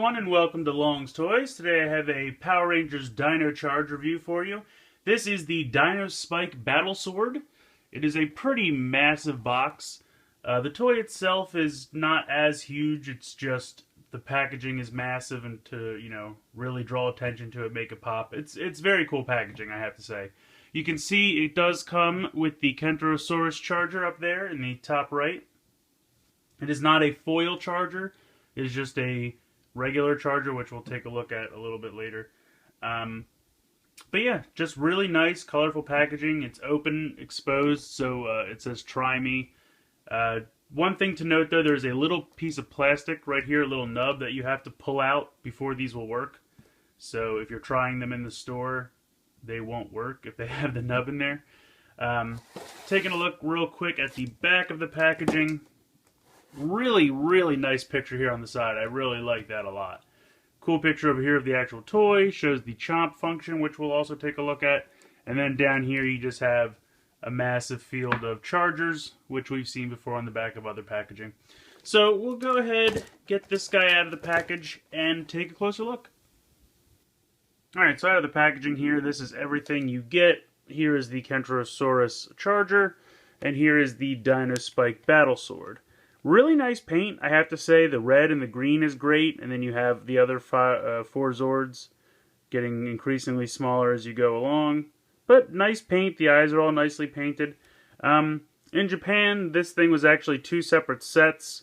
everyone, and welcome to Long's Toys. Today I have a Power Rangers Dino Charge review for you. This is the Dino Spike Battle Sword. It is a pretty massive box. The toy itself is not as huge, it's just the packaging is massive, and to, really draw attention to it, make it pop. It's very cool packaging, I have to say. You can see it does come with the Kentrosaurus charger up there in the top right. It is not a foil charger. It is just a regular charger, which we'll take a look at a little bit later. But yeah, just really nice, colorful packaging. It's open, exposed, so it says "Try me." One thing to note, though, there's a little piece of plastic right here, a little nub that you have to pull out before these will work. So if you're trying them in the store, they won't work if they have the nub in there. Taking a look real quick at the back of the packaging. Really, really nice picture here on the side. I really like that a lot. Cool picture over here of the actual toy. Shows the chomp function, which we'll also take a look at. And then down here you just have a massive field of chargers, which we've seen before on the back of other packaging. So we'll go ahead, get this guy out of the package, and take a closer look. Alright, so out of the packaging here, this is everything you get. Here is the Kentrosaurus charger, and here is the Dino Spike Battle Sword. Really nice paint, I have to say. The red and the green is great, and then you have the other four Zords getting increasingly smaller as you go along. But nice paint, the eyes are all nicely painted. In Japan, this thing was actually two separate sets.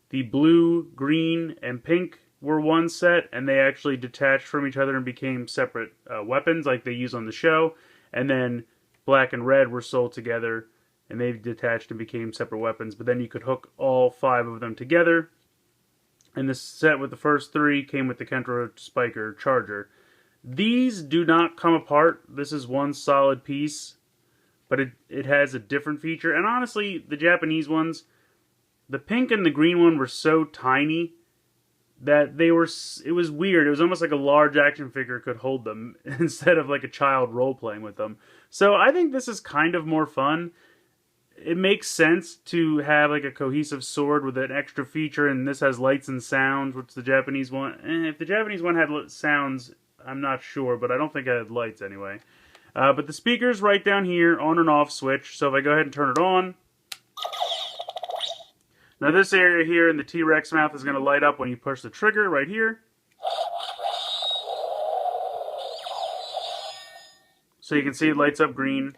The blue, green, and pink were one set, and they actually detached from each other and became separate weapons like they use on the show. And then black and red were sold together, and they detached and became separate weapons. But then you could hook all five of them together. And this set with the first three came with the Kentro Spiker Charger. These do not come apart. This is one solid piece, but it has a different feature. And honestly, the Japanese ones, the pink and the green one were so tiny that it was weird. It was almost like a large action figure could hold them instead of like a child role-playing with them. So I think this is kind of more fun. It makes sense to have like a cohesive sword with an extra feature, and this has lights and sounds, which the Japanese one... if the Japanese one had sounds, I'm not sure, but I don't think it had lights anyway. But the speaker's right down here, on and off switch, so if I go ahead and turn it on... Now this area here in the T-Rex mouth is going to light up when you push the trigger right here. So you can see it lights up green.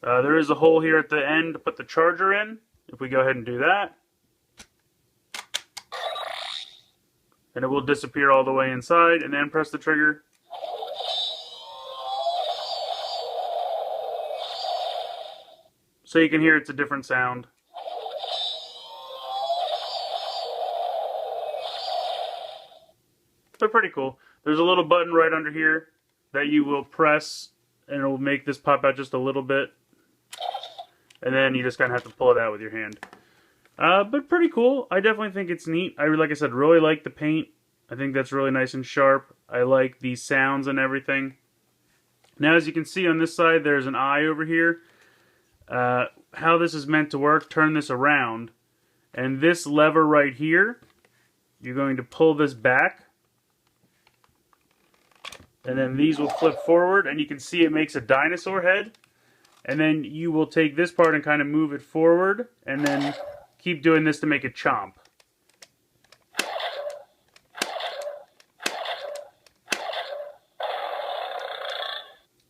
There is a hole here at the end to put the charger in, if we go ahead and do that. And it will disappear all the way inside, and then press the trigger. So you can hear it's a different sound. But pretty cool. There's a little button right under here that you will press, and it will make this pop out just a little bit. And then you just kind of have to pull it out with your hand. But pretty cool. I definitely think it's neat. Like I said, really like the paint. I think that's really nice and sharp. I like the sounds and everything. Now, as you can see on this side, there's an eye over here. How this is meant to work, turn this around. And this lever right here, you're going to pull this back. And then these will flip forward, and you can see it makes a dinosaur head. And then you will take this part and kind of move it forward, and then keep doing this to make it chomp.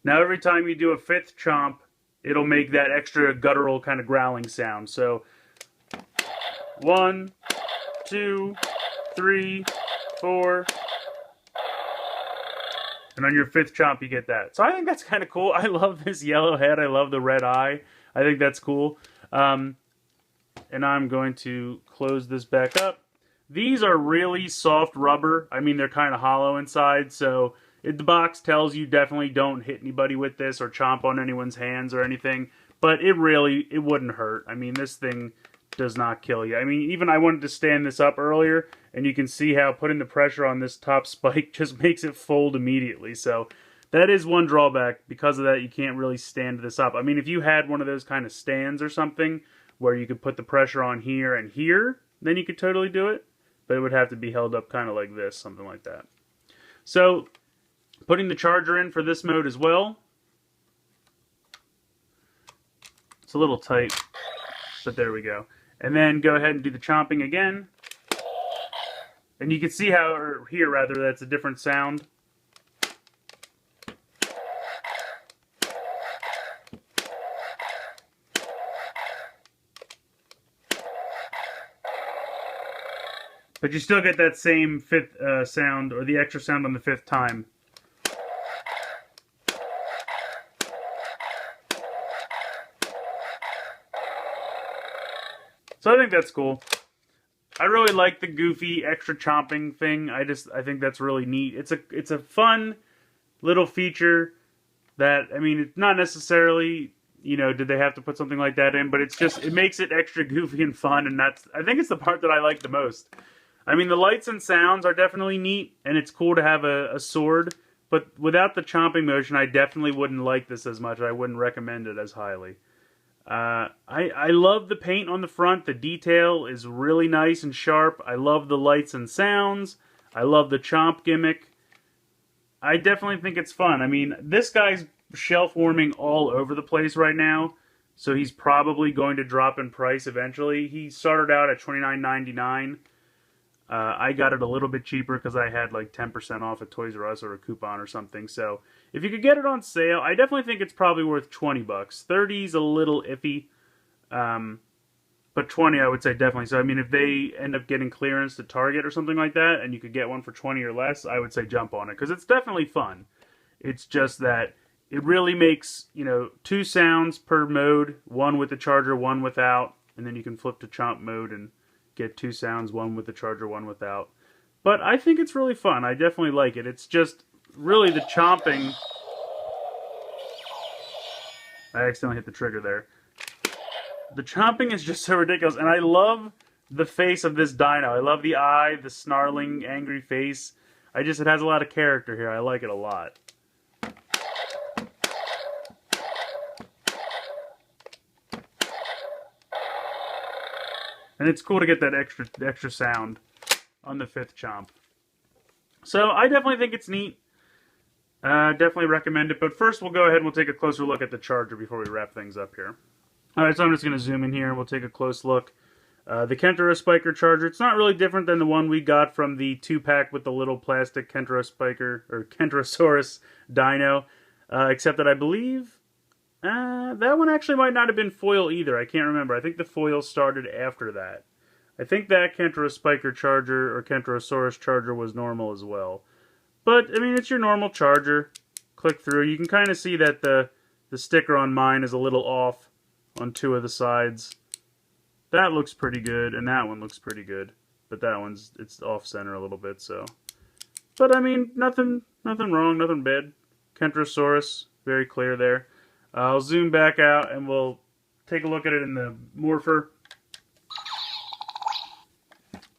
Now every time you do a fifth chomp, it'll make that extra guttural kind of growling sound. So 1, 2, 3, 4... and on your fifth chomp, you get that. So I think that's kind of cool. I love this yellow head. I love the red eye. I think that's cool. And I'm going to close this back up. These are really soft rubber. I mean, they're kind of hollow inside. So the box tells you definitely don't hit anybody with this or chomp on anyone's hands or anything. But it wouldn't hurt. I mean, this thing does not kill you. I mean, even I wanted to stand this up earlier, and you can see how putting the pressure on this top spike just makes it fold immediately. So that is one drawback. Because of that, you can't really stand this up. I mean, if you had one of those kind of stands or something where you could put the pressure on here and here, then you could totally do it. But it would have to be held up kind of like this, something like that. So, putting the charger in for this mode as well. It's a little tight, but there we go. And then go ahead and do the chomping again. And you can see how, or here rather, that's a different sound. But you still get that same fifth sound, or the extra sound on the fifth time. So I think that's cool. I really like the goofy extra chomping thing. I think that's really neat. It's a fun little feature that, I mean, it's not necessarily, you know, did they have to put something like that in, but it's just, it makes it extra goofy and fun, and I think it's the part that I like the most. I mean, the lights and sounds are definitely neat, and it's cool to have a sword, but without the chomping motion, I definitely wouldn't like this as much. I wouldn't recommend it as highly. I love the paint on the front. The detail is really nice and sharp. I love the lights and sounds. I love the chomp gimmick. I definitely think it's fun. I mean, this guy's shelf warming all over the place right now, so he's probably going to drop in price eventually. He started out at $29.99. I got it a little bit cheaper because I had like 10% off at Toys R Us or a coupon or something. So if you could get it on sale, I definitely think it's probably worth $20. $30's a little iffy, but $20 I would say definitely. So I mean, if they end up getting clearance to Target or something like that, and you could get one for $20 or less, I would say jump on it because it's definitely fun. It's just that it really makes, you know, 2 sounds per mode, one with the charger, one without, and then you can flip to chomp mode and get 2 sounds, one with the charger, one without. But I think it's really fun. I definitely like it. It's just really the chomping. I accidentally hit the trigger there. The chomping is just so ridiculous, and I love the face of this dino. I love the eye, the snarling, angry face. It has a lot of character here. I like it a lot. And it's cool to get that extra sound on the 5th chomp. So I definitely think it's neat. Definitely recommend it. But first we'll go ahead and we'll take a closer look at the charger before we wrap things up here. Alright, so I'm just going to zoom in here and we'll take a close look. The Kentaro Spiker charger, it's not really different than the one we got from the 2-pack with the little plastic Kentaro Spiker, or Kentrosaurus Dino. Except that I believe that one actually might not have been foil either. I can't remember. I think the foil started after that. I think that Kentaro Spiker charger or Kentrosaurus charger was normal as well. But, I mean, it's your normal charger. Click through. You can kind of see that the sticker on mine is a little off on 2 of the sides. That looks pretty good, and that one looks pretty good. But that one's, it's off-center a little bit, so. But, I mean, nothing wrong, nothing bad. Kentrosaurus, very clear there. I'll zoom back out and we'll take a look at it in the morpher.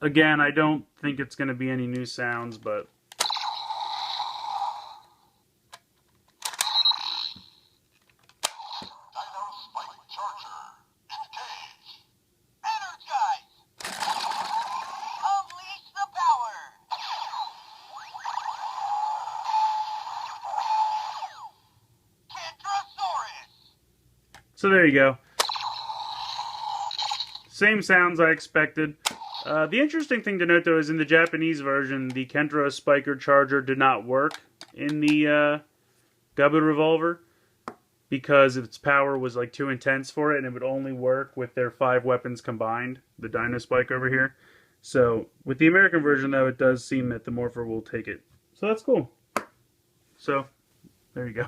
Again, I don't think it's going to be any new sounds, but Dino Spike Charger. Engage. Energize. Unleash the power. so there you go. Same sounds I expected. The interesting thing to note, though, is in the Japanese version, the Kentaro Spiker charger did not work in the Gabu Revolver because its power was like too intense for it, and it would only work with their 5 weapons combined, the Dino Spike over here. So, with the American version, though, it does seem that the Morpher will take it. So that's cool. So, there you go.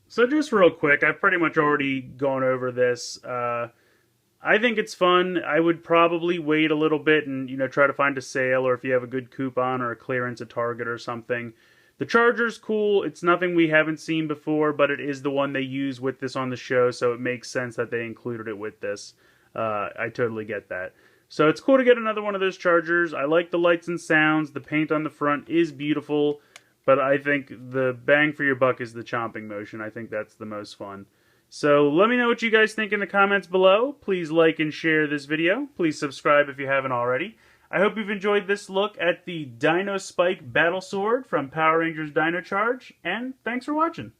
So just real quick, I've pretty much already gone over this. I think it's fun. I would probably wait a little bit and, you know, try to find a sale, or if you have a good coupon or a clearance at Target or something. The charger's cool. It's nothing we haven't seen before, but it is the one they use with this on the show, so it makes sense that they included it with this. I totally get that. So it's cool to get another one of those chargers. I like the lights and sounds. The paint on the front is beautiful, but I think the bang for your buck is the chomping motion. I think that's the most fun. So let me know what you guys think in the comments below. Please like and share this video. Please subscribe if you haven't already. I hope you've enjoyed this look at the Dino Spike Battle Sword from Power Rangers Dino Charge, and thanks for watching.